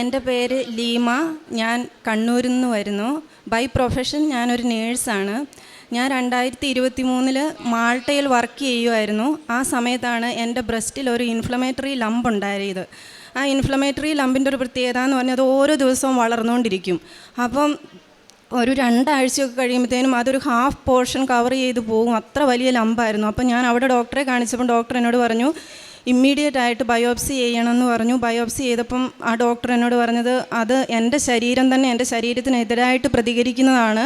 എൻ്റെ പേര് ലീമ. ഞാൻ കണ്ണൂരിൽ നിന്ന് വരുന്നു. ബൈ പ്രൊഫഷൻ ഞാനൊരു നേഴ്സാണ്. ഞാൻ 2023 മാൾട്ടയിൽ വർക്ക് ചെയ്യുമായിരുന്നു. ആ സമയത്താണ് എൻ്റെ ബ്രസ്റ്റിൽ ഒരു ഇൻഫ്ലമേറ്ററി ലംബ് ഉണ്ടായത്. ആ ഇൻഫ്ലമേറ്ററി ലംബിൻ്റെ ഒരു പ്രത്യേകത എന്ന് പറഞ്ഞാൽ അത് ഓരോ ദിവസവും വളർന്നുകൊണ്ടിരിക്കും. അപ്പം ഒരു 2 ആഴ്ചയൊക്കെ കഴിയുമ്പോഴത്തേനും അതൊരു ഹാഫ് പോർഷൻ കവർ ചെയ്ത് പോകും. അത്ര വലിയ ലംബായിരുന്നു. അപ്പം ഞാൻ അവിടെ ഡോക്ടറെ കാണിച്ചപ്പം ഡോക്ടർ എന്നോട് പറഞ്ഞു ഇമ്മീഡിയറ്റ് ആയിട്ട് ബയോപ്സി ചെയ്യണമെന്ന് പറഞ്ഞു. ബയോപ്സി ചെയ്തപ്പം ആ ഡോക്ടർ എന്നോട് പറഞ്ഞത് അത് എൻ്റെ ശരീരം തന്നെ എൻ്റെ ശരീരത്തിനെതിരായിട്ട് പ്രതികരിക്കുന്നതാണ്.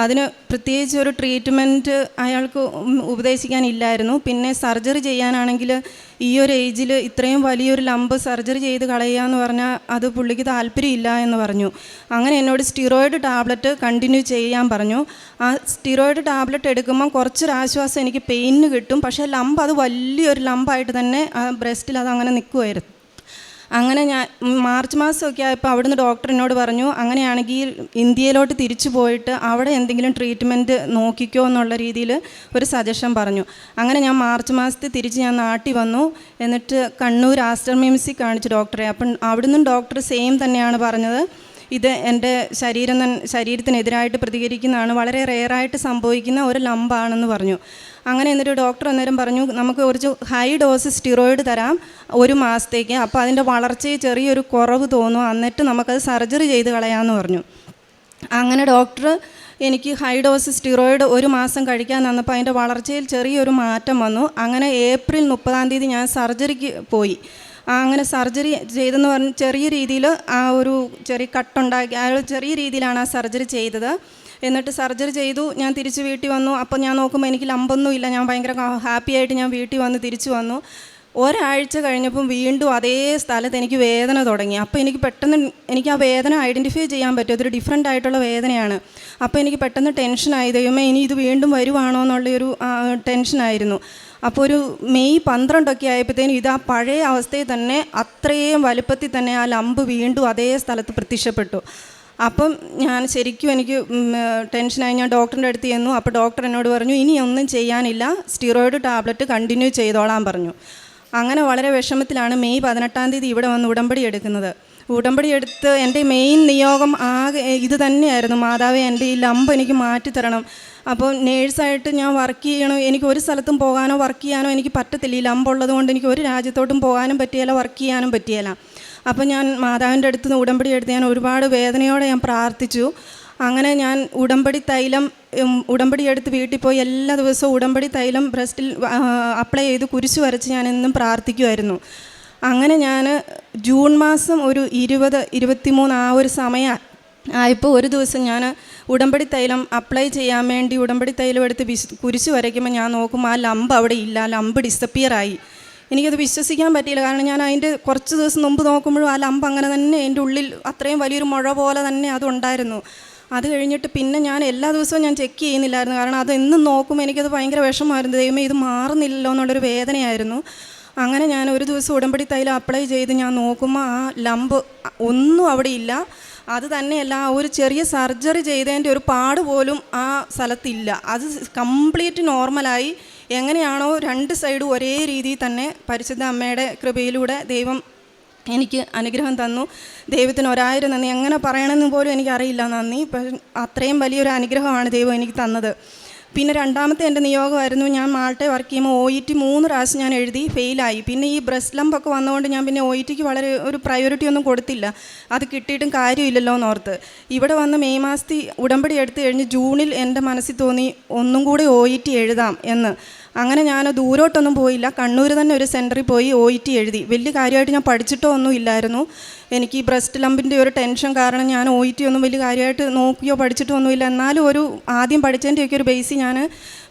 അതിന് പ്രത്യേകിച്ച് ഒരു ട്രീറ്റ്മെൻറ്റ് അയാൾക്ക് ഉപദേശിക്കാനില്ലായിരുന്നു. പിന്നെ സർജറി ചെയ്യാനാണെങ്കിൽ ഈ ഒരു ഏജിൽ ഇത്രയും വലിയൊരു ലംബ് സർജറി ചെയ്ത് കളയുക എന്ന് പറഞ്ഞാൽ അത് പുള്ളിക്ക് താല്പര്യമില്ല എന്ന് പറഞ്ഞു. അങ്ങനെ എന്നോട് സ്റ്റിറോയിഡ് ടാബ്ലറ്റ് കണ്ടിന്യൂ ചെയ്യാൻ പറഞ്ഞു. ആ സ്റ്റിറോയിഡ് ടാബ്ലറ്റ് എടുക്കുമ്പം കുറച്ചൊരാശ്വാസം എനിക്ക് പെയിന് കിട്ടും. പക്ഷേ ലംബ് അത് വലിയൊരു ലംബായിട്ട് തന്നെ ആ ബ്രസ്റ്റിൽ അതങ്ങനെ നിൽക്കുമായിരുന്നു. അങ്ങനെ ഞാൻ മാർച്ച് മാസമൊക്കെ ആയപ്പോൾ അവിടുന്ന് ഡോക്ടർ എന്നോട് പറഞ്ഞു അങ്ങനെയാണെങ്കിൽ ഇന്ത്യയിലോട്ട് തിരിച്ചു പോയിട്ട് അവിടെ എന്തെങ്കിലും ട്രീറ്റ്മെൻറ്റ് നോക്കിക്കോ എന്നുള്ള രീതിയിൽ ഒരു സജഷൻ പറഞ്ഞു. അങ്ങനെ ഞാൻ മാർച്ച് മാസത്തിൽ തിരിച്ച് ഞാൻ നാട്ടിൽ വന്നു. എന്നിട്ട് കണ്ണൂർ ആസ്റ്റർ മിംസിൽ കാണിച്ചു ഡോക്ടറെ. അപ്പം അവിടുന്ന് ഡോക്ടർ സെയിം തന്നെയാണ് പറഞ്ഞത്, ഇത് എൻ്റെ ശരീരത്തിനെതിരായിട്ട് പ്രതികരിക്കുന്നതാണ്, വളരെ റെയറായിട്ട് സംഭവിക്കുന്ന ഒരു ലംബാണെന്ന് പറഞ്ഞു. അങ്ങനെ എന്നിട്ട് ഡോക്ടർ അന്നേരം പറഞ്ഞു നമുക്ക് കുറച്ച് ഹൈ ഡോസ് സ്റ്റിറോയിഡ് തരാം 1 മാസത്തേക്ക്. അപ്പോൾ അതിൻ്റെ വളർച്ചയിൽ ചെറിയൊരു കുറവ് തോന്നും, എന്നിട്ട് നമുക്കത് സർജറി ചെയ്ത് കളയാമെന്ന് പറഞ്ഞു. അങ്ങനെ ഡോക്ടർ എനിക്ക് ഹൈ ഡോസ് സ്റ്റിറോയിഡ് 1 മാസം കഴിക്കാൻ തന്നപ്പോൾ അതിൻ്റെ വളർച്ചയിൽ ചെറിയൊരു മാറ്റം വന്നു. അങ്ങനെ ഏപ്രിൽ 30 ഞാൻ സർജറിക്ക് പോയി. അങ്ങനെ സർജറി ചെയ്തെന്ന് പറഞ്ഞ് ചെറിയ രീതിയിൽ ആ ഒരു ചെറിയ കട്ടുണ്ടാക്കി അയാൾ ചെറിയ രീതിയിലാണ് ആ സർജറി ചെയ്തത്. എന്നിട്ട് സർജറി ചെയ്തു, ഞാൻ തിരിച്ച് വീട്ടിൽ വന്നു. അപ്പോൾ ഞാൻ നോക്കുമ്പോൾ എനിക്ക് ലംബൊന്നുമില്ല. ഞാൻ ഭയങ്കര ഹാപ്പി ആയിട്ട് ഞാൻ വീട്ടിൽ വന്ന് തിരിച്ചു വന്നു. ഒരാഴ്ച കഴിഞ്ഞപ്പം വീണ്ടും അതേ സ്ഥലത്ത് എനിക്ക് വേദന തുടങ്ങി. അപ്പോൾ എനിക്ക് പെട്ടെന്ന് എനിക്ക് ആ വേദന ഐഡൻറ്റിഫൈ ചെയ്യാൻ പറ്റും, അതൊരു ഡിഫറെൻ്റ് ആയിട്ടുള്ള വേദനയാണ്. അപ്പോൾ എനിക്ക് പെട്ടെന്ന് ടെൻഷനായി, ദൈവമേ ഇനി ഇത് വീണ്ടും വരുവാണോ എന്നുള്ളൊരു ടെൻഷനായിരുന്നു. അപ്പോൾ ഒരു മെയ് 12 ആയപ്പോഴത്തേനും ഇത് ആ പഴയ അവസ്ഥയിൽ തന്നെ അത്രയും വലുപ്പത്തിൽ തന്നെ ആ ലംബ് വീണ്ടും അതേ സ്ഥലത്ത് പ്രത്യക്ഷപ്പെട്ടു. അപ്പം ഞാൻ ശരിക്കും എനിക്ക് ടെൻഷനായി. ഞാൻ ഡോക്ടറിൻ്റെ അടുത്ത് ചെന്നു. അപ്പോൾ ഡോക്ടർ എന്നോട് പറഞ്ഞു ഇനി ഒന്നും ചെയ്യാനില്ല, സ്റ്റിറോയിഡ് ടാബ്ലറ്റ് കണ്ടിന്യൂ ചെയ്തോളാൻ പറഞ്ഞു. അങ്ങനെ വളരെ വിഷമത്തിലാണ് മെയ് 18 ഇവിടെ വന്ന് ഉടമ്പടി എടുക്കുന്നത്. ഉടമ്പടി എടുത്ത് എൻ്റെ മെയിൻ നിയോഗം ആകെ ഇത് തന്നെയായിരുന്നു, മാതാവേ എൻ്റെ ഈ ലംബ് എനിക്ക് മാറ്റിത്തരണം. അപ്പോൾ നേഴ്സായിട്ട് ഞാൻ വർക്ക് ചെയ്യണം, എനിക്ക് ഒരു സ്ഥലത്തും പോകാനോ വർക്ക് ചെയ്യാനോ എനിക്ക് പറ്റത്തില്ല. ഈ ലംബുള്ളത് കൊണ്ട് എനിക്ക് ഒരു രാജ്യത്തോട്ടും പോകാനും പറ്റിയല്ല, വർക്ക് ചെയ്യാനും പറ്റിയല്ല. അപ്പോൾ ഞാൻ മാതാവിൻ്റെ അടുത്ത് നിന്ന് ഉടമ്പടി എടുത്ത് ഞാൻ ഒരുപാട് വേദനയോടെ ഞാൻ പ്രാർത്ഥിച്ചു. അങ്ങനെ ഞാൻ ഉടമ്പടി എടുത്ത് വീട്ടിൽ പോയി എല്ലാ ദിവസവും ഉടമ്പടി തൈലം ബ്രസ്റ്റിൽ അപ്ലൈ ചെയ്ത് കുരിശ് വരച്ച് ഞാൻ എന്നും പ്രാർത്ഥിക്കുമായിരുന്നു. അങ്ങനെ ഞാൻ ജൂൺ മാസം ഒരു 20-23 ആ ഒരു സമയം ആയപ്പോൾ ഒരു ദിവസം ഞാൻ ഉടമ്പടി തൈലം അപ്ലൈ ചെയ്യാൻ വേണ്ടി ഉടമ്പടി തൈലം എടുത്ത് കുരിശ് വരയ്ക്കുമ്പോൾ ഞാൻ നോക്കുമ്പോൾ ആ ലംബ് അവിടെ ഇല്ല, ലംബ് ഡിസപ്പിയറായി. എനിക്കത് വിശ്വസിക്കാൻ പറ്റിയില്ല. കാരണം ഞാൻ അതിൻ്റെ കുറച്ച് ദിവസം മുമ്പ് നോക്കുമ്പോഴും ആ ലംബ് അങ്ങനെ തന്നെ എൻ്റെ ഉള്ളിൽ അത്രയും വലിയൊരു മുഴ പോലെ തന്നെ അതുണ്ടായിരുന്നു. അത് കഴിഞ്ഞിട്ട് പിന്നെ ഞാൻ എല്ലാ ദിവസവും ഞാൻ ചെക്ക് ചെയ്യുന്നില്ലായിരുന്നു. കാരണം അത് എന്നും നോക്കുമ്പോൾ എനിക്കത് ഭയങ്കര വിഷമമായിരുന്നു, ദൈവമേ ഇത് മാറുന്നില്ലല്ലോ എന്നുള്ളൊരു വേദനയായിരുന്നു. അങ്ങനെ ഞാൻ ഒരു ദിവസം ഉടമ്പടി തൈലം അപ്ലൈ ചെയ്ത് ഞാൻ നോക്കുമ്പോൾ ആ ലംബ് ഒന്നും അവിടെ ഇല്ല. അത് തന്നെയല്ല, ഒരു ചെറിയ സർജറി ചെയ്തതിൻ്റെ ഒരു പാട് പോലും ആ സ്ഥലത്തില്ല. അത് കംപ്ലീറ്റ് നോർമലായി. എങ്ങനെയാണോ 2 സൈഡും ഒരേ രീതിയിൽ തന്നെ പരിശുദ്ധ അമ്മയുടെ കൃപയിലൂടെ ദൈവം എനിക്ക് അനുഗ്രഹം തന്നു. ദൈവത്തിന് 1000 നന്ദി. എങ്ങനെ പറയണമെന്ന് പോലും എനിക്കറിയില്ല നന്ദി. അത്രയും വലിയൊരു അനുഗ്രഹമാണ് ദൈവം എനിക്ക് തന്നത്. പിന്നെ രണ്ടാമത്തെ എൻ്റെ നിയോഗമായിരുന്നു, ഞാൻ മാൾട്ടയിൽ വർക്ക് ചെയ്യുമ്പോൾ OET 3 പ്രാവശ്യം ഞാൻ എഴുതി ഫെയിലായി. പിന്നെ ഈ ബ്രസ്റ്റ് ലംബൊക്കെ വന്നതുകൊണ്ട് ഞാൻ പിന്നെ OETക്ക് വളരെ ഒരു പ്രയോറിറ്റി ഒന്നും കൊടുത്തില്ല, അത് കിട്ടിയിട്ടും കാര്യമില്ലല്ലോ എന്നോർത്ത്. ഇവിടെ വന്ന് മെയ് മാസത്തിൽ ഉടമ്പടി എടുത്ത് കഴിഞ്ഞ് ജൂണിൽ എൻ്റെ മനസ്സിൽ തോന്നി ഒന്നും കൂടി OET എഴുതാം എന്ന്. അങ്ങനെ ഞാൻ ദൂരോട്ടൊന്നും പോയില്ല, കണ്ണൂർ തന്നെ ഒരു സെൻറ്ററിൽ പോയി OET എഴുതി. വലിയ കാര്യമായിട്ട് ഞാൻ പഠിച്ചിട്ടോ ഒന്നും ഇല്ലായിരുന്നു. എനിക്ക് ഈ ബ്രസ്റ്റ് ലംബിൻ്റെ ഒരു ടെൻഷൻ കാരണം ഞാൻ OET ഒന്നും വലിയ കാര്യമായിട്ട് നോക്കിയോ പഠിച്ചിട്ടോ ഒന്നുമില്ല. എന്നാലും ഒരു ആദ്യം പഠിച്ചതിൻ്റെയൊക്കെ ഒരു ബേസിൽ ഞാൻ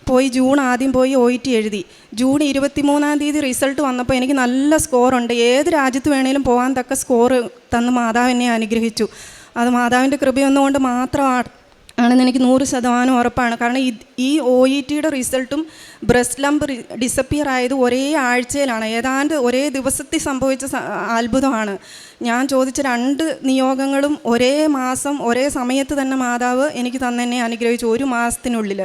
പോയി ജൂൺ ആദ്യം പോയി OET എഴുതി. ജൂൺ 23 റിസൾട്ട് വന്നപ്പോൾ എനിക്ക് നല്ല സ്കോറുണ്ട്, ഏത് രാജ്യത്ത് വേണേലും പോകാൻ തക്ക സ്കോർ തന്ന് മാതാവ് എന്നെ അനുഗ്രഹിച്ചു. അത് മാതാവിൻ്റെ കൃപയൊന്നുകൊണ്ട് മാത്രമാണ് ആണെന്ന് എനിക്ക് 100% ഉറപ്പാണ്. കാരണം ഈ OETയുടെ റിസൾട്ടും ബ്രസ്റ്റ് ലംബ് ഡിസപ്പിയർ ആയത് ഒരേ ആഴ്ചയിലാണ്, ഏതാണ്ട് ഒരേ ദിവസത്തിൽ സംഭവിച്ച അത്ഭുതമാണ്. ഞാൻ ചോദിച്ച 2 നിയോഗങ്ങളും ഒരേ മാസം ഒരേ സമയത്ത് തന്നെ മാതാവ് എനിക്ക് തന്നെ അനുഗ്രഹിച്ചു 1 മാസത്തിനുള്ളിൽ.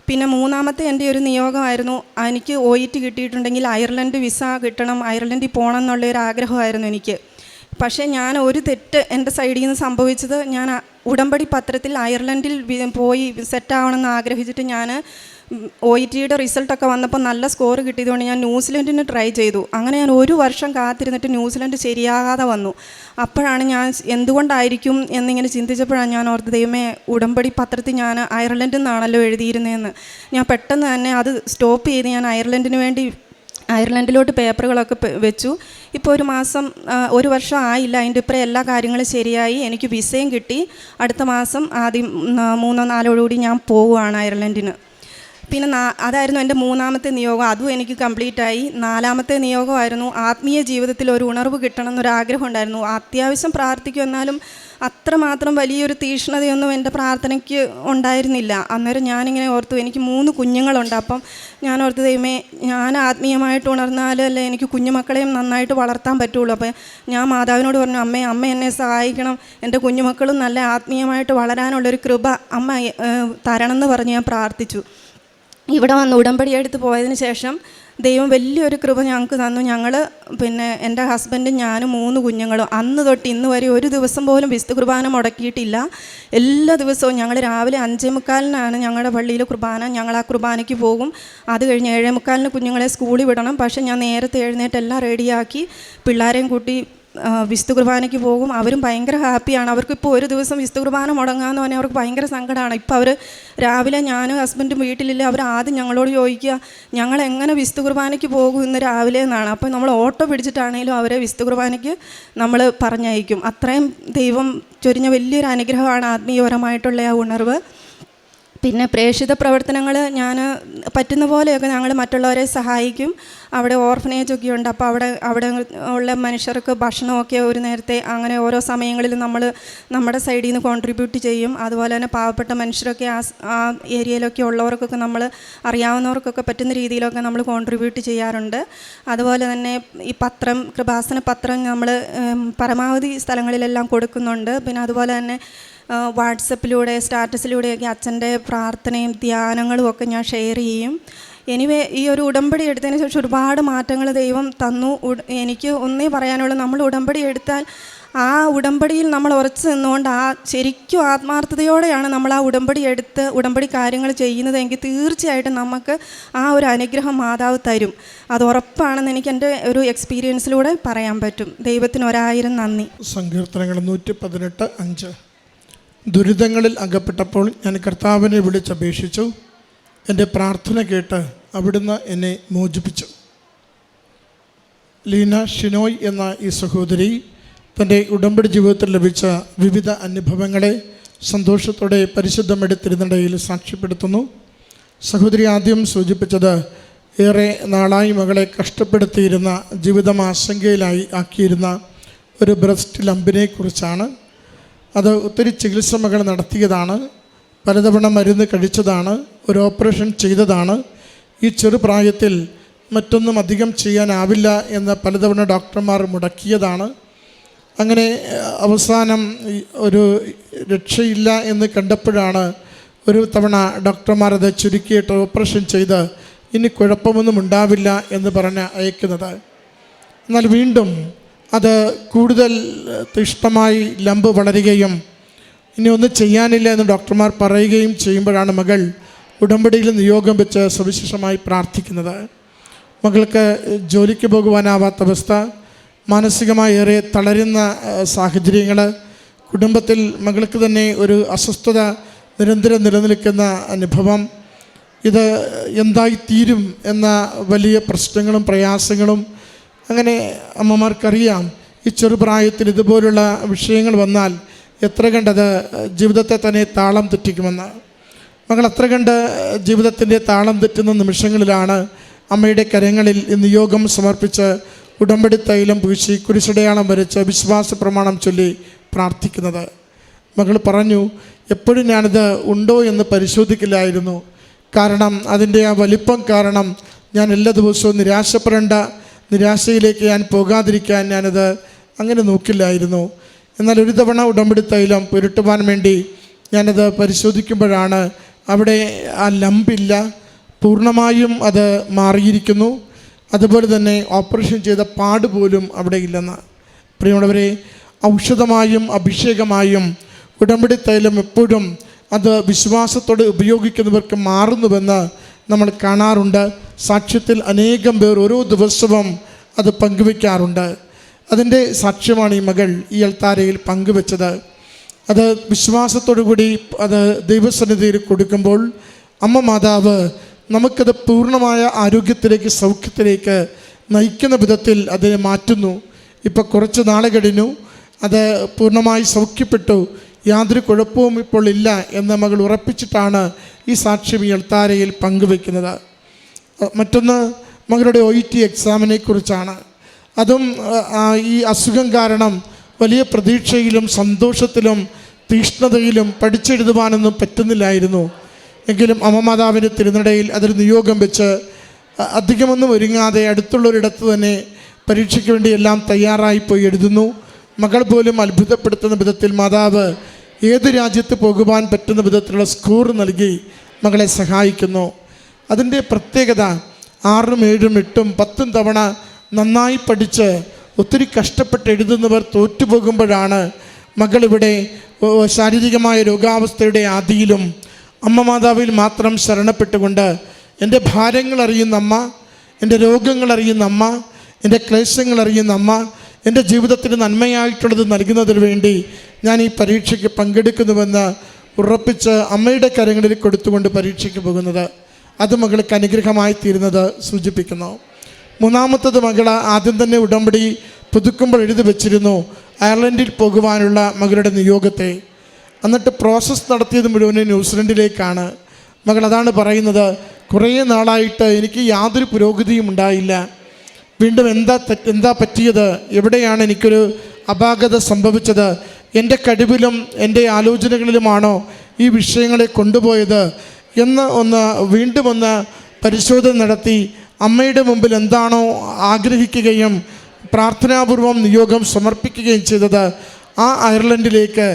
പിന്നെ മൂന്നാമത്തെ എൻ്റെ ഒരു നിയോഗമായിരുന്നു, എനിക്ക് OET കിട്ടിയിട്ടുണ്ടെങ്കിൽ അയർലൻഡ് വിസ കിട്ടണം, അയർലൻഡിൽ പോകണം എന്നുള്ളൊരു ആഗ്രഹമായിരുന്നു എനിക്ക്. പക്ഷേ ഞാൻ ഒരു തെറ്റ് എൻ്റെ സൈഡിൽ നിന്ന് സംഭവിച്ചത്, ഞാൻ ഉടമ്പടി പത്രത്തിൽ അയർലൻഡിൽ പോയി സെറ്റാവണമെന്ന് ആഗ്രഹിച്ചിട്ട് ഞാൻ OETയുടെ റിസൾട്ടൊക്കെ വന്നപ്പോൾ നല്ല സ്കോർ കിട്ടിയതുകൊണ്ട് ഞാൻ ന്യൂസിലൻഡിന് ട്രൈ ചെയ്തു. അങ്ങനെ ഞാൻ 1 വർഷം കാത്തിരുന്നിട്ട് ന്യൂസിലൻഡ് ശരിയാകാതെ വന്നു. അപ്പോഴാണ് ഞാൻ എന്തുകൊണ്ടായിരിക്കും എന്നിങ്ങനെ ചിന്തിച്ചപ്പോഴാണ് ഞാൻ ഓർത്ത്, ദൈവമേ, ഉടമ്പടി പത്രത്തിൽ ഞാൻ അയർലൻഡിൽ നിന്നാണല്ലോ എഴുതിയിരുന്നതെന്ന്. ഞാൻ പെട്ടെന്ന് തന്നെ അത് സ്റ്റോപ്പ് ചെയ്ത് ഞാൻ അയർലൻഡിലോട്ട് പേപ്പറുകളൊക്കെ വെച്ചു. ഇപ്പോൾ 1 വർഷം ആയില്ല, അതിൻ്റെ ഇപ്പുറം എല്ലാ കാര്യങ്ങളും ശരിയായി. എനിക്ക് വിസയും കിട്ടി. അടുത്ത മാസം ആദ്യം 3-4 ഞാൻ പോവുകയാണ് അയർലൻഡിന്. പിന്നെ അതായിരുന്നു എൻ്റെ 3ാമത്തെ നിയോഗം. അതും എനിക്ക് കംപ്ലീറ്റായി. 4ാമത്തെ നിയോഗമായിരുന്നു ആത്മീയ ജീവിതത്തിൽ ഒരു ഉണർവ് കിട്ടണം എന്നൊരാഗ്രഹം ഉണ്ടായിരുന്നു. അത്യാവശ്യം പ്രാർത്ഥിക്കും, എന്നാലും അത്രമാത്രം വലിയൊരു തീക്ഷ്ണതയൊന്നും എൻ്റെ പ്രാർത്ഥനയ്ക്ക് ഉണ്ടായിരുന്നില്ല. അന്നേരം ഞാനിങ്ങനെ ഓർത്തു, എനിക്ക് 3 കുഞ്ഞുങ്ങളുണ്ട്. അപ്പം ഞാൻ ഓർത്ത്, ദൈവമേ, ഞാൻ ആത്മീയമായിട്ട് ഉണർന്നാലല്ലേ എനിക്ക് കുഞ്ഞുമക്കളെയും നന്നായിട്ട് വളർത്താൻ പറ്റുള്ളൂ. അപ്പം ഞാൻ മാതാവിനോട് പറഞ്ഞു, അമ്മ എന്നെ സഹായിക്കണം, എൻ്റെ കുഞ്ഞുമക്കളും നല്ല ആത്മീയമായിട്ട് വളരാനുള്ളൊരു കൃപ അമ്മ തരണം എന്ന് പറഞ്ഞ് ഞാൻ പ്രാർത്ഥിച്ചു. ഇവിടെ വന്ന് ഉടമ്പടി എടുത്ത് പോയതിന് ശേഷം ദൈവം വലിയൊരു കൃപ ഞങ്ങൾക്ക് തന്നു. ഞങ്ങൾ എൻ്റെ ഹസ്ബൻഡും ഞാനും 3 കുഞ്ഞുങ്ങളും അന്ന് തൊട്ട് ഇന്ന് വരെ ഒരു ദിവസം പോലും വിശുദ്ധ കുർബാന മുടക്കിയിട്ടില്ല. എല്ലാ ദിവസവും ഞങ്ങൾ രാവിലെ 5:45 ഞങ്ങളുടെ പള്ളിയിൽ കുർബാന. ഞങ്ങൾ ആ കുർബാനയ്ക്ക് പോകും. അത് കഴിഞ്ഞ് 7:45 കുഞ്ഞുങ്ങളെ സ്കൂളിൽ വിടണം. പക്ഷേ ഞാൻ നേരത്തെ എഴുന്നേറ്റ് എല്ലാം റെഡിയാക്കി പിള്ളേരെയും കൂട്ടി വിശുദ്ധ കുർബാനയ്ക്ക് പോകും. അവരും ഭയങ്കര ഹാപ്പിയാണ്. അവർക്കിപ്പോൾ ഒരു ദിവസം വിശുദ്ധ കുർബാന മുടങ്ങാമെന്ന് പറഞ്ഞാൽ അവർക്ക് ഭയങ്കര സങ്കടമാണ്. ഇപ്പോൾ അവർ രാവിലെ ഞാനും ഹസ്ബൻഡും വീട്ടിലില്ല, അവർ ആദ്യം ഞങ്ങളോട് ചോദിക്കുക, ഞങ്ങൾ എങ്ങനെ വിശുദ്ധ കുർബാനയ്ക്ക് പോകും ഇന്ന് രാവിലെ എന്നാണ്. അപ്പോൾ നമ്മൾ ഓട്ടോ പിടിച്ചിട്ടാണെങ്കിലും അവരെ വിശുദ്ധ കുർബാനയ്ക്ക് നമ്മൾ പറഞ്ഞയക്കും. അത്രയും ദൈവം ചൊരിഞ്ഞ വലിയൊരു അനുഗ്രഹമാണ് ആത്മീയപരമായിട്ടുള്ള ആ ഉണർവ്. പിന്നെ പ്രേക്ഷിത പ്രവർത്തനങ്ങൾ ഞാൻ പറ്റുന്ന പോലെയൊക്കെ ഞങ്ങൾ മറ്റുള്ളവരെ സഹായിക്കും. അവിടെ ഓർഫനേജൊക്കെ ഉണ്ട്. അപ്പോൾ അവിടെ ഉള്ള മനുഷ്യർക്ക് ഭക്ഷണമൊക്കെ ഒരു നേരത്തെ അങ്ങനെ ഓരോ സമയങ്ങളിൽ നമ്മൾ നമ്മുടെ സൈഡിൽ നിന്ന് കോൺട്രിബ്യൂട്ട് ചെയ്യും. അതുപോലെ തന്നെ പാവപ്പെട്ട മനുഷ്യരൊക്കെ ആ ഏരിയയിലൊക്കെ ഉള്ളവർക്കൊക്കെ നമ്മൾ അറിയാവുന്നവർക്കൊക്കെ പറ്റുന്ന രീതിയിലൊക്കെ നമ്മൾ കോൺട്രിബ്യൂട്ട് ചെയ്യാറുണ്ട്. അതുപോലെ തന്നെ ഈ പത്രം, കൃപാസന പത്രം നമ്മൾ പരമാവധി സ്ഥലങ്ങളിലെല്ലാം കൊടുക്കുന്നുണ്ട്. പിന്നെ അതുപോലെ തന്നെ വാട്സപ്പിലൂടെ സ്റ്റാറ്റസിലൂടെയൊക്കെ അച്ഛൻ്റെ പ്രാർത്ഥനയും ധ്യാനങ്ങളും ഒക്കെ ഞാൻ ഷെയർ ചെയ്യും. എനിവേ, ഈ ഒരു ഉടമ്പടി എടുത്തതിന് ശേഷം ഒരുപാട് മാറ്റങ്ങൾ ദൈവം തന്നു. എനിക്ക് ഒന്നേ പറയാനുള്ളൂ, നമ്മൾ ഉടമ്പടി എടുത്താൽ ആ ഉടമ്പടിയിൽ നമ്മൾ ഉറച്ചു നിന്നുകൊണ്ട് ശരിക്കും ആത്മാർത്ഥതയോടെയാണ് നമ്മൾ ആ ഉടമ്പടി കാര്യങ്ങൾ ചെയ്യുന്നതെങ്കിൽ തീർച്ചയായിട്ടും നമുക്ക് ആ ഒരു അനുഗ്രഹം മാതാവ് തരും. അത് ഉറപ്പാണെന്ന് എനിക്ക് എൻ്റെ ഒരു എക്സ്പീരിയൻസിലൂടെ പറയാൻ പറ്റും. ദൈവത്തിന് 1000 നന്ദി. സങ്കീർത്തനങ്ങൾ 118:5. ദുരിതങ്ങളിൽ അകപ്പെട്ടപ്പോൾ ഞാൻ കർത്താവിനെ വിളിച്ചപേക്ഷിച്ചു, എൻ്റെ പ്രാർത്ഥന കേട്ട് അവിടുന്ന് എന്നെ മോചിപ്പിച്ചു. ലീന ഷിനോയ് എന്ന ഈ സഹോദരി തൻ്റെ ഉടമ്പടി ജീവിതത്തിൽ ലഭിച്ച വിവിധ അനുഭവങ്ങളെ സന്തോഷത്തോടെ പരിശുദ്ധമെടുത്ത് തിരുനടയിൽ സാക്ഷ്യപ്പെടുത്തുന്നു. സഹോദരി ആദ്യം സൂചിപ്പിച്ചത് ഏറെ നാളായി മകളെ കഷ്ടപ്പെടുത്തിയിരുന്ന, ജീവിതം ആശങ്കയിലായി ആക്കിയിരുന്ന ഒരു ബ്രസ്റ്റ് ലംബിനെക്കുറിച്ചാണ്. അത് ഒത്തിരി ചികിത്സ മകൾ നടത്തിയതാണ്, പലതവണ മരുന്ന് കഴിച്ചതാണ്, ഒരു ഓപ്പറേഷൻ ചെയ്തതാണ്. ഈ ചെറുപ്രായത്തിൽ മറ്റൊന്നും അധികം ചെയ്യാനാവില്ല എന്ന് പലതവണ ഡോക്ടർമാർ മുടക്കിയതാണ്. അങ്ങനെ അവസാനം ഒരു രക്ഷയില്ല എന്ന് കണ്ടപ്പോഴാണ് ഒരു തവണ ഡോക്ടർമാർ അത് ചുരുക്കിയിട്ട് ഓപ്പറേഷൻ ചെയ്ത് ഇനി കുഴപ്പമൊന്നും ഉണ്ടാവില്ല എന്ന് പറഞ്ഞ് അയക്കുന്നത്. എന്നാൽ വീണ്ടും അത് കൂടുതൽ തീഷ്ണമായി ലംബ് വളരുകയും ഇനി ഒന്നും ചെയ്യാനില്ല എന്ന് ഡോക്ടർമാർ പറയുകയും ചെയ്യുമ്പോഴാണ് മകൾ ഉടമ്പടിയിൽ നിയോഗം വെച്ച് സവിശേഷമായി പ്രാർത്ഥിക്കുന്നത്. മകൾക്ക് ജോലിക്ക് പോകുവാനാവാത്ത അവസ്ഥ, മാനസികമായി ഏറെ തളരുന്ന സാഹചര്യങ്ങൾ, കുടുംബത്തിൽ മകൾക്ക് തന്നെ ഒരു അസ്വസ്ഥത നിരന്തരം നിലനിൽക്കുന്ന അനുഭവം, ഇത് എന്തായിത്തീരും എന്ന വലിയ പ്രശ്നങ്ങളും പ്രയാസങ്ങളും. അങ്ങനെ അമ്മമാർക്കറിയാം, ഈ ചെറുപ്രായത്തിൽ ഇതുപോലുള്ള വിഷയങ്ങൾ വന്നാൽ എത്ര കണ്ടത് ജീവിതത്തെ തന്നെ താളം തെറ്റിക്കുമെന്ന്. മകൾ അത്ര കണ്ട് ജീവിതത്തിൻ്റെ താളം തെറ്റുന്ന നിമിഷങ്ങളിലാണ് അമ്മയുടെ കരങ്ങളിൽ നിയോഗം സമർപ്പിച്ച് ഉടമ്പടി തൈലം പൂശി കുരിശടയാളം വരച്ച് വിശ്വാസ പ്രമാണം ചൊല്ലി പ്രാർത്ഥിക്കുന്നത്. മകൾ പറഞ്ഞു, എപ്പോഴും ഞാനിത് ഉണ്ടോ എന്ന് പരിശോധിക്കില്ലായിരുന്നു. കാരണം അതിൻ്റെ ആ വലിപ്പം കാരണം ഞാൻ എല്ലാ ദിവസവും നിരാശയിലേക്ക് ഞാൻ പോകാതിരിക്കാൻ ഞാനത് അങ്ങനെ നോക്കില്ലായിരുന്നു. എന്നാൽ ഒരു തവണ ഉടമ്പടി തൈലം പുരട്ടുവാൻ വേണ്ടി ഞാനത് പരിശോധിക്കുമ്പോഴാണ് അവിടെ ആ ലംബില്ല, പൂർണ്ണമായും അത് മാറിയിരിക്കുന്നു. അതുപോലെ തന്നെ ഓപ്പറേഷൻ ചെയ്ത പാട് പോലും അവിടെ ഇല്ലെന്ന്. പ്രിയമുള്ളവരെ, ഔഷധമായും അഭിഷേകമായും ഉടമ്പടി തൈലം എപ്പോഴും അത് വിശ്വാസത്തോടെ ഉപയോഗിക്കുന്നവർക്ക് മാറുന്നുവെന്ന് നമ്മൾ കാണാറുണ്ട്. സാക്ഷ്യത്തിൽ അനേകം പേർ ഓരോ ദിവസവും അത് പങ്കുവെക്കാറുണ്ട്. അതിൻ്റെ സാക്ഷ്യമാണ് ഈ മകൾ ഈ അൾത്താരയിൽ പങ്കുവെച്ചത്. അത് വിശ്വാസത്തോടു കൂടി അത് ദൈവസന്നിധിയിൽ കൊടുക്കുമ്പോൾ അമ്മ മാതാവ് നമുക്കത് പൂർണ്ണമായ ആരോഗ്യത്തിലേക്ക്, സൗഖ്യത്തിലേക്ക് നയിക്കുന്ന വിധത്തിൽ അതിനെ മാറ്റുന്നു. ഇപ്പോൾ കുറച്ച് നാൾ കഴിഞ്ഞു, അത് പൂർണ്ണമായി സൗഖ്യപ്പെട്ടു, യാതൊരു കുഴപ്പവും ഇപ്പോൾ ഇല്ല എന്ന മകൾ ഉറപ്പിച്ചിട്ടാണ് ഈ സാക്ഷ്യം ഈ അൾത്താരയിൽ പങ്കുവെക്കുന്നത്. മറ്റൊന്ന് മകളുടെ OET എക്സാമിനെ കുറിച്ചാണ്. അതും ഈ അസുഖം കാരണം വലിയ പ്രതീക്ഷയിലും സന്തോഷത്തിലും തീഷ്ണതയിലും പഠിച്ചെഴുതുവാനൊന്നും പറ്റുന്നില്ലായിരുന്നു. എങ്കിലും അമ്മ മാതാവിൻ്റെ തിരുനടയിൽ അതൊരു നിയോഗം വെച്ച് അധികമൊന്നും ഒരുങ്ങാതെ അടുത്തുള്ളൊരിടത്ത് തന്നെ പരീക്ഷയ്ക്ക് വേണ്ടി എല്ലാം തയ്യാറായിപ്പോയി എഴുതുന്നു. മകൾ പോലും അത്ഭുതപ്പെടുത്തുന്ന വിധത്തിൽ മാതാവ് ഏത് രാജ്യത്ത് പോകുവാൻ പറ്റുന്ന വിധത്തിലുള്ള സ്കോർ നൽകി മകളെ സഹായിക്കുന്നു. അതിൻ്റെ പ്രത്യേകത 6ഉം 7ഉം 8ഉം 10ഉം തവണ നന്നായി പഠിച്ച് ഒത്തിരി കഷ്ടപ്പെട്ട് എഴുതുന്നവർ തോറ്റുപോകുമ്പോഴാണ് മകളിവിടെ ശാരീരികമായ രോഗാവസ്ഥയുടെ ആദിയിലും അമ്മ മാതാവിൽ മാത്രം ശരണപ്പെട്ടുകൊണ്ട് എൻ്റെ ഭാരങ്ങൾ അറിയുന്ന അമ്മ, എൻ്റെ രോഗങ്ങൾ അറിയുന്ന അമ്മ, എൻ്റെ ക്ലേശങ്ങൾ അറിയുന്ന അമ്മ, എൻ്റെ ജീവിതത്തിന് നന്മയായിട്ടുള്ളത് നൽകുന്നതിന് വേണ്ടി ഞാൻ ഈ പരീക്ഷയ്ക്ക് പങ്കെടുക്കുന്നുവെന്ന് ഉറപ്പിച്ച് അമ്മയുടെ കരങ്ങളിൽ കൊടുത്തുകൊണ്ട് പരീക്ഷയ്ക്ക് പോകുന്നത്, അത് മകൾക്ക് അനുഗ്രഹമായി തീരുന്നത് സൂചിപ്പിക്കുന്നു. മൂന്നാമത്തത് മകൾ ആദ്യം തന്നെ ഉടമ്പടി പുതുക്കുമ്പോൾ എഴുതി വെച്ചിരുന്നു അയർലൻഡിൽ പോകുവാനുള്ള മകളുടെ നിയോഗത്തെ. എന്നിട്ട് പ്രോസസ്സ് നടത്തിയത് മുഴുവൻ ന്യൂസിലൻഡിലേക്കാണ്. മകൾ അതാണ് പറയുന്നത്, കുറേ നാളായിട്ട് എനിക്ക് യാതൊരു പുരോഗതിയും ഉണ്ടായില്ല. വീണ്ടും എന്താ പറ്റിയത്, എവിടെയാണ് എനിക്കൊരു അപാകത സംഭവിച്ചത്, എൻ്റെ കഴിവിലും എൻ്റെ ആലോചനകളിലുമാണോ ഈ വിഷയങ്ങളെ കൊണ്ടുപോയത് എന്ന് വീണ്ടും പരിശോധന നടത്തി അമ്മയുടെ മുമ്പിൽ എന്താണോ ആഗ്രഹിക്കുകയും പ്രാർത്ഥനാപൂർവം നിയോഗം സമർപ്പിക്കുകയും ചെയ്തത്, ആ അയർലൻഡിലേക്ക്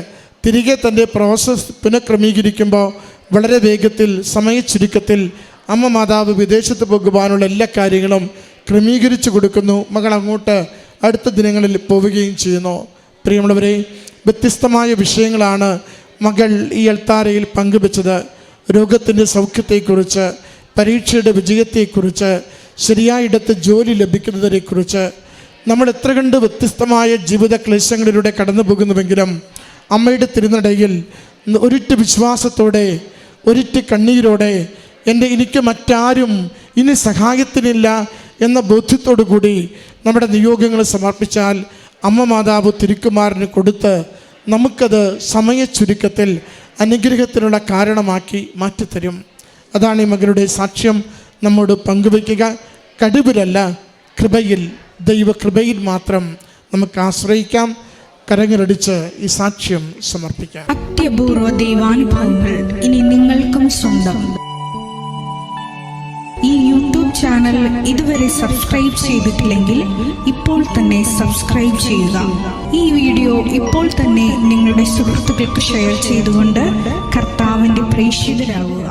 തിരികെ തൻ്റെ പ്രോസസ്സ് പുനഃക്രമീകരിക്കുമ്പോൾ വളരെ വേഗത്തിൽ, സമയച്ചുരുക്കത്തിൽ അമ്മ മാതാവ് വിദേശത്ത് പോകുവാനുള്ള എല്ലാ കാര്യങ്ങളും ക്രമീകരിച്ചു കൊടുക്കുന്നു. മകൾ അങ്ങോട്ട് അടുത്ത ദിനങ്ങളിൽ പോവുകയും ചെയ്യുന്നു. പ്രിയമുള്ളവരെ, വ്യത്യസ്തമായ വിഷയങ്ങളാണ് മകൾ ഈ അൾത്താരയിൽ പങ്കുവെച്ചത്. രോഗത്തിൻ്റെ സൗഖ്യത്തെക്കുറിച്ച്, പരീക്ഷയുടെ വിജയത്തെക്കുറിച്ച്, ശരിയായിടത്ത് ജോലി ലഭിക്കുന്നതിനെക്കുറിച്ച്. നമ്മൾ എത്ര കണ്ട് വ്യത്യസ്തമായ ജീവിത ക്ലേശങ്ങളിലൂടെ കടന്നു പോകുന്നുവെങ്കിലും അമ്മയുടെ തിരുനടയിൽ ഒരിറ്റ് വിശ്വാസത്തോടെ, ഒരിറ്റ് കണ്ണീരോടെ, എനിക്ക് മറ്റാരും ഇനി സഹായത്തിനില്ല എന്ന ബോധ്യത്തോടു കൂടി നമ്മുടെ നിയോഗങ്ങൾ സമർപ്പിച്ചാൽ അമ്മ മാതാവ് തിരുക്കുമാരന് കൊടുത്ത് നമുക്കത് സമയച്ചുരുക്കത്തിൽ അനുഗ്രഹത്തിനുള്ള കാരണമാക്കി മാറ്റിത്തരും. അതാണ് ഈ മകളുടെ സാക്ഷ്യം നമ്മോട് പങ്കുവയ്ക്കുക. കഴിവിലല്ല, കൃപയിൽ, ദൈവകൃപയിൽ മാത്രം നമുക്ക് ആശ്രയിക്കാം. കരങ്ങളടിച്ച് ഈ സാക്ഷ്യം സമർപ്പിക്കാം. അത്യപൂർവ ദൈവാനുഭവങ്ങൾ ഇനി നിങ്ങൾക്കും സ്വന്തം. ഈ യൂട്യൂബ് ചാനൽ ഇതുവരെ സബ്സ്ക്രൈബ് ചെയ്തിട്ടില്ലെങ്കിൽ ഇപ്പോൾ തന്നെ സബ്സ്ക്രൈബ് ചെയ്യുക. ഈ വീഡിയോ ഇപ്പോൾ തന്നെ നിങ്ങളുടെ സുഹൃത്തുക്കൾക്ക് ഷെയർ ചെയ്തുകൊണ്ട് കർത്താവിൻ്റെ പ്രേക്ഷിതരാകുക.